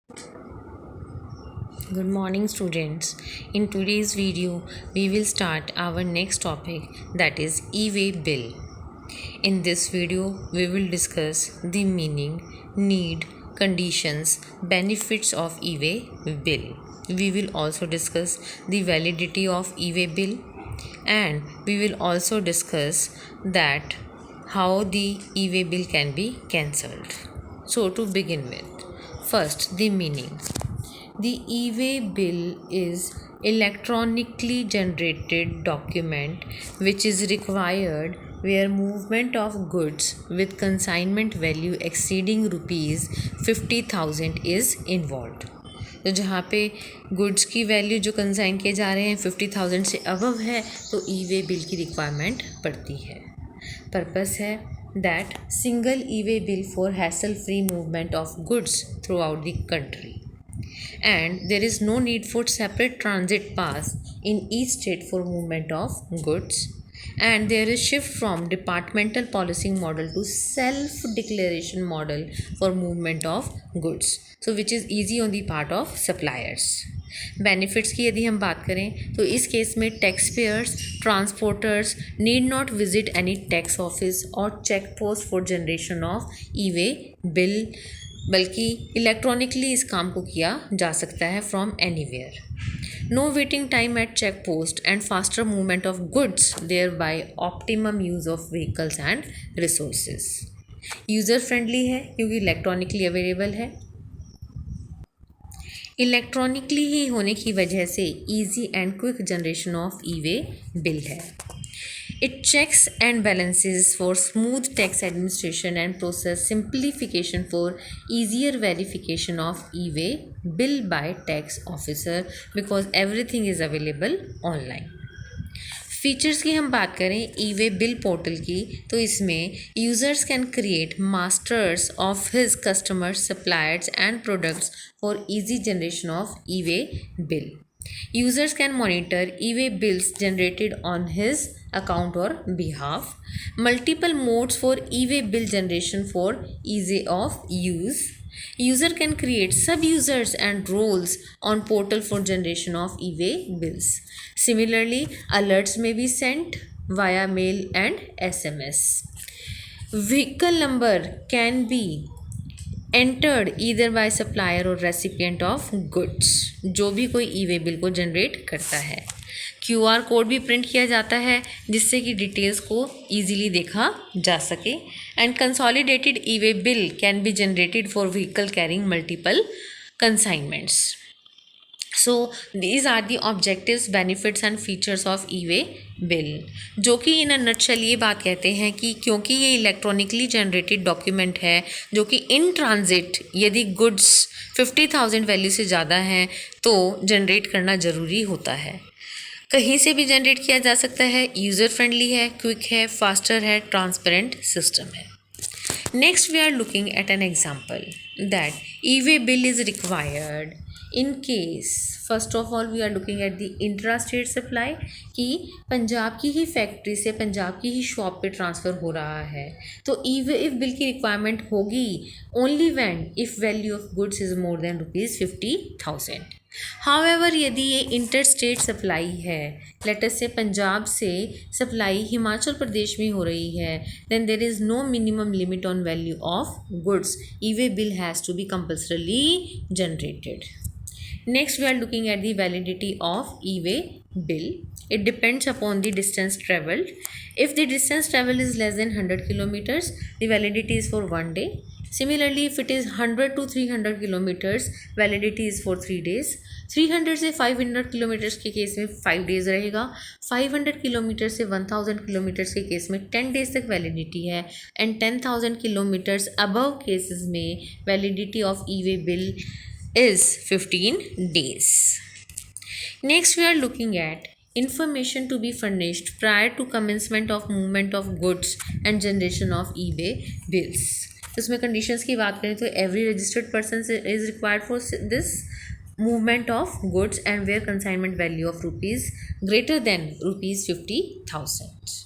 Good morning, students. In today's video, we will start our next topic, that is e-way bill. In this video, we will discuss the meaning, need, conditions, benefits of e-way bill. We will also discuss the validity of e-way bill, and we will also discuss that how the e-way bill can be cancelled. So to begin with, first the meaning. The e-way bill is electronically generated document which is required where movement of goods with consignment value exceeding rupees 50,000 is involved. तो जहाँ पे goods की value जो consign किए जा रहे हैं 50,000 से अबव है तो ई वे बिल की रिक्वायरमेंट पड़ती है. पर्पस है that single E way bill for hassle free movement of goods through out the country, and there is no need for separate transit pass in each state for movement of goods, and there is shift from departmental policing model to self declaration model for movement of goods, so which is easy on the part of suppliers. Benefits की यदि हम बात करें तो इस case में taxpayers transporters need not visit any tax office और check post for generation of e way bill, बल्कि इलेक्ट्रॉनिकली इस काम को किया जा सकता है from anywhere. No waiting time at check post and faster movement of goods, thereby optimum use of vehicles and resources. User friendly है क्योंकि इलेक्ट्रॉनिकली अवेलेबल है. इलेक्ट्रॉनिकली ही होने की वजह से easy and quick generation of e way bill है. It checks and balances for smooth tax administration and process simplification for easier verification of e-way bill by tax officer because everything is available online. Features की हम बात करें ई way bill portal की तो इसमें users can create masters of his customers suppliers and products for easy generation of e way bill. Users can monitor e-way bills generated on his account or behalf. Multiple modes for e-way bill generation for ease of use. User can create sub-users and roles on portal for generation of e-way bills. Similarly, alerts may be sent via mail and SMS. Vehicle number can be entered either by supplier और recipient of goods, जो भी कोई ई way bill को generate करता है. QR code भी print किया जाता है जिससे कि डिटेल्स को ईजिली देखा जा सके. And consolidated e way bill can be generated for vehicle carrying multiple consignments. So these are the objectives, benefits and features of e way bill, जो कि इन अ नटशेल ये बात कहते हैं कि क्योंकि ये इलेक्ट्रॉनिकली जनरेटेड डॉक्यूमेंट है जो कि इन ट्रांजिट यदि गुड्स 50,000 वैल्यू से ज़्यादा हैं तो जनरेट करना ज़रूरी होता है. कहीं से भी जनरेट किया जा सकता है, यूज़र फ्रेंडली है, क्विक है, फास्टर है, ट्रांसपेरेंट सिस्टम है. Next, we are looking at an example that e-way bill is required in case, first of all we are looking at the intra-state supply कि पंजाब की ही फैक्ट्री से पंजाब की ही shop पे transfer हो रहा है तो ई-वे बिल की रिक्वायरमेंट होगी only when if value of goods is more than ₹50,000. However यदि ये इंटर स्टेट सप्लाई है, लेट अस से पंजाब से सप्लाई हिमाचल प्रदेश में हो रही है, then there is no minimum limit on value of goods. E way bill has to be compulsorily generated. Next, we are looking at the validity of e-way bill. It depends upon the distance traveled. If the distance traveled is less than 100 kilometers, the validity is for 1 day. Similarly, if it is 100 to 300 kilometers, validity is for 3 days. 300 से 500 kilometres के case में 5 days रहेगा. 500 kilometre से 1000 kilometres के case में 10 days तक validity है. And 10,000 kilometres above cases में validity of e way bill is 15 days. Next, we are looking at information to be furnished prior to commencement of movement of goods and generation of e-way bills. इसमें conditions की बात करें तो every registered person is required for this movement of goods and where consignment value of rupees greater than rupees 50,000.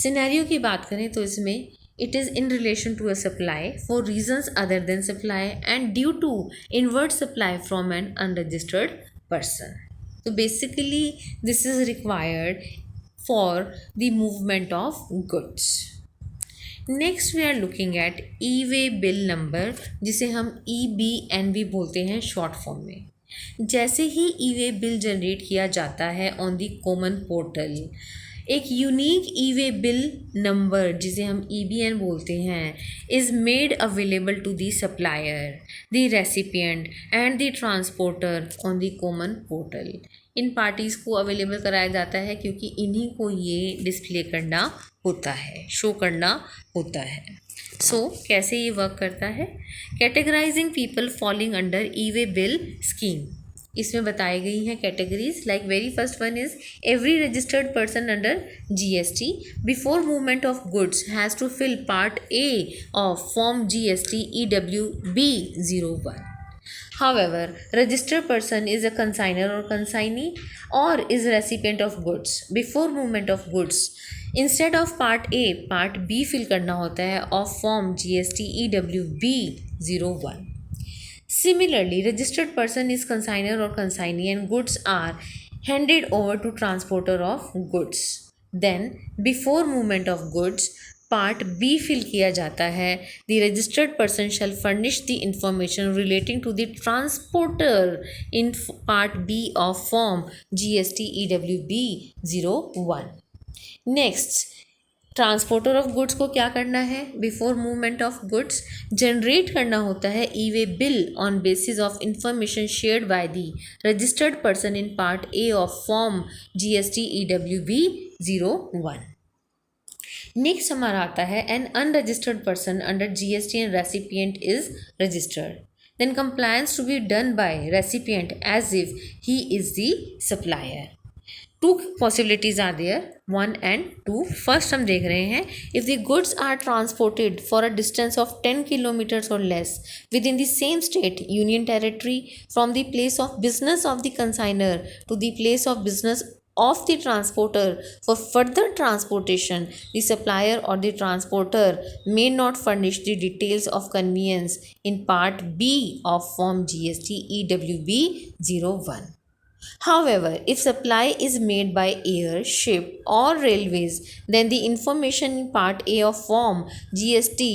Scenario की बात करें तो इसमें it is in relation to a supply for reasons other than supply and due to inward supply from an unregistered person. So basically this is required for the movement of goods. Next we are looking at e way bill number, जिसे हम EBNB बोलते हैं short form में. जैसे ही ई way bill generate किया जाता है on the common portal, एक unique e way bill number जिसे हम EBN बोलते हैं is made available to the supplier, the recipient and the transporter on the common portal. इन पार्टीज़ को अवेलेबल कराया जाता है क्योंकि इन्हीं को ये डिस्प्ले करना होता है, शो करना होता है. सो कैसे ये वर्क करता है? Categorising people falling under e way bill scheme. इसमें बताई गई हैं categories. Like very first one is every registered person under GST before movement of goods has to fill part A of form GST EWB 01. However, registered person is a consignor or consignee or is a recipient of goods. Before movement of goods, instead of part A, part B fill करना होता है of form GST EWB 01. Similarly, registered person is consignor or consignee and goods are handed over to transporter of goods. Then, before movement of goods, part B fill किया जाता है. The registered person shall furnish the information relating to the transporter in part B of form GST EWB 01. Next, transporter of goods को क्या करना है? Before movement of goods generate करना होता है e way bill on basis of information shared by the registered person in part A of form GST EWB 01. Next हमारा आता है N unregistered person under GST and recipient is registered. Then compliance to be done by recipient as if he is the supplier. Two possibilities are there, 1 and 2. First हम देख रहे हैं, if the goods are transported for a distance of 10 kilometres और less within the same state, union territory, from the place of business of the consignor to the place of business of the transporter for further transportation, the supplier or the transporter may not furnish the details of conveyance in part B of form GST EWB 01. However, if supply is made by air, ship or railways, then the information in part A of form GST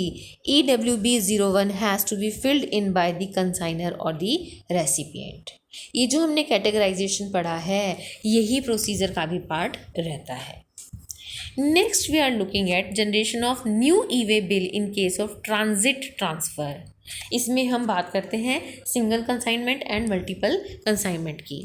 EWB 01 has to be filled in by the consignor or the recipient. ये जो हमने categorisation पढ़ा है यही procedure का भी part रहता है. Next we are looking at generation of new e way bill in case of transit transfer. इसमें हम बात करते हैं single consignment and multiple consignment की.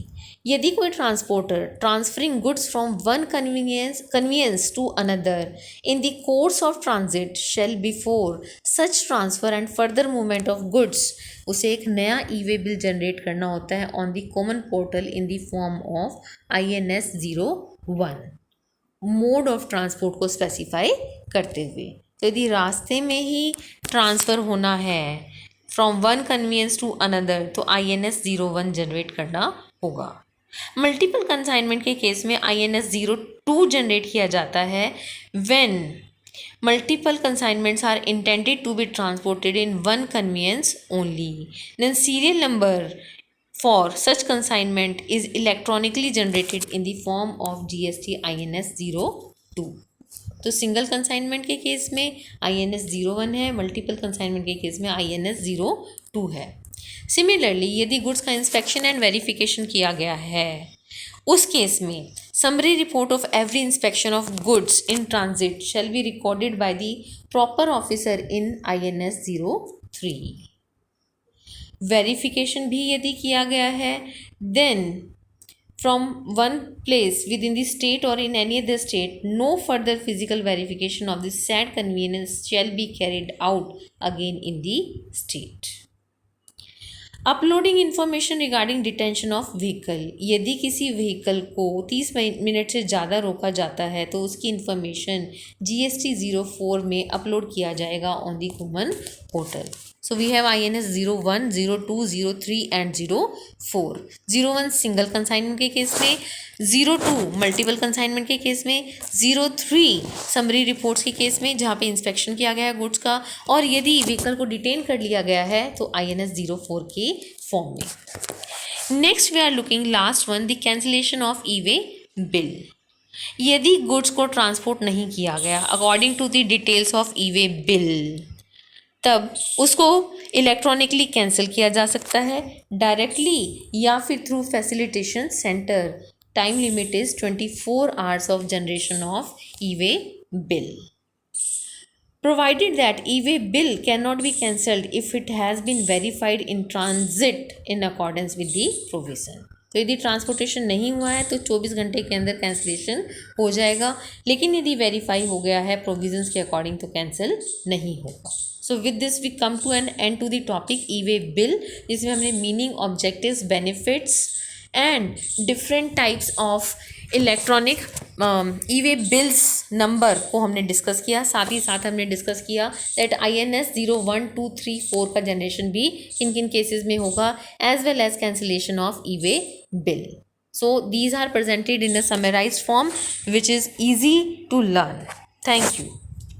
यदि कोई transporter transferring goods from one convenience to another in the course of transit shall before such transfer and further movement of goods, उसे एक नया ई वे बिल जनरेट करना होता है on the common portal in the form of INS 01, mode of transport को specify करते हुए. तो यदि रास्ते में ही ट्रांसफ़र होना है from one convenience to another तो INS 01 जनरेट करना होगा. मल्टीपल कंसाइनमेंट के केस में INS 02 जनरेट किया जाता है when multiple consignments are intended to be transported in one conveyance only. Then serial number for such consignment is electronically generated in the form of GST INS 02. तो single consignment के case में INS 01 है, multiple consignment के case में INS 02 है. Similarly यदि goods का inspection and verification किया गया है उस केस में summary report of every inspection of goods in transit shall be recorded by the proper officer in INS 03. Verification भी यदि किया गया है then from one place within the state or in any other state, no further physical verification of the said convenience shall be carried out again in the state. Uploading information regarding detention of vehicle. यदि किसी vehicle को 30 minute से ज़्यादा रोका जाता है तो उसकी इन्फॉर्मेशन GST 04 में अपलोड किया जाएगा on the common portal. So we have INS 01, 02, 03 and 04. 01 single consignment के केस में, 02 मल्टीपल कंसाइनमेंट के केस में, 03 समरी रिपोर्ट्स के केस में जहाँ पे इंस्पेक्शन किया गया है गुड्स का, और यदि व्हीकल को डिटेन कर लिया गया है तो INS 04 के फॉर्म में। Next we are looking last one, the cancellation of e way bill. यदि गुड्स को ट्रांसपोर्ट नहीं किया गया according to the details of e way bill, तब उसको इलेक्ट्रॉनिकली कैंसिल किया जा सकता है, डायरेक्टली या फिर through facilitation centre. Time limit is 24 hours of generation of e way bill, provided that e-way bill cannot be cancelled if it has been verified in transit in accordance with the provision। तो यदि transportation नहीं हुआ है तो 24 घंटे के अंदर cancellation हो जाएगा, लेकिन यदि वेरीफाई हो गया है प्रोविजंस के अकॉर्डिंग तो कैंसिल नहीं होगा। So with this we come to an end to the topic e way bill, जिसमें हमने meaning, objectives, benefits and different types of electronic e way bills number को हमने डिस्कस किया। साथ ही साथ हमने डिस्कस किया दैट INS 01, 2, 3, 4 का जनरेशन भी किन किन केसेस में होगा, as well as cancellation of e way bill. So these are presented in a summarised form which is easy to learn. Thank you.